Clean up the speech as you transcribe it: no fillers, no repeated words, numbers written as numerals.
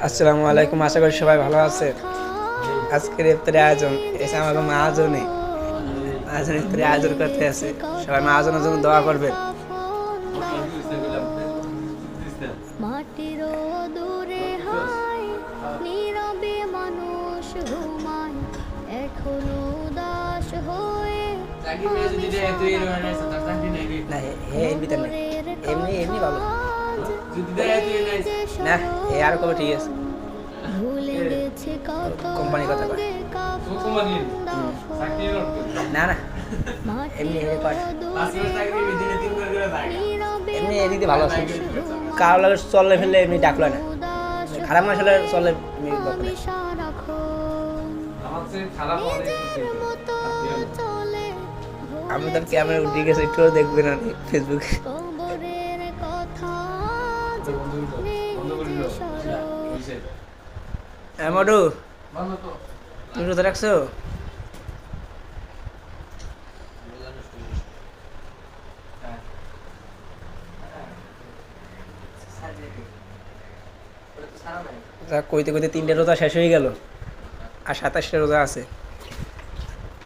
আসসালামু আলাইকুম, আশা করি সবাই ভালো আছে। আজকের ইফতারের আয়োজন এসে আমাকে মাহাজনে ইফতারের আয়োজন করতে আছে। সবাই মাহাজনের জন্য দোয়া করবেন। মাটির দূরে হায় নীরবে মানুষ ঘুমায় এখনো উদাস হয়ে না এর ভিতরে নেই, এমনি এমনি ভালো না। এ আর কবে ঠিক আছে, ভুলে গেছে কত কোম্পানি কথা কয় না না, এমনি এমনি কয় এমনি এদিকে ভালো আছে। কারো লাগে চললে ফেললে এমনি ডাকলো না, খারাপ মানুষ হলে চললে এমনি বকলে। আমি তার ক্যামেরা উঠে গেছে, একটু দেখবেন আর ফেসবুকে। মডু তুমি রোজা রাখছো? কইতে কইতে 3টে রোজা শেষ হয়ে গেল, আর 27টা রোজা আছে।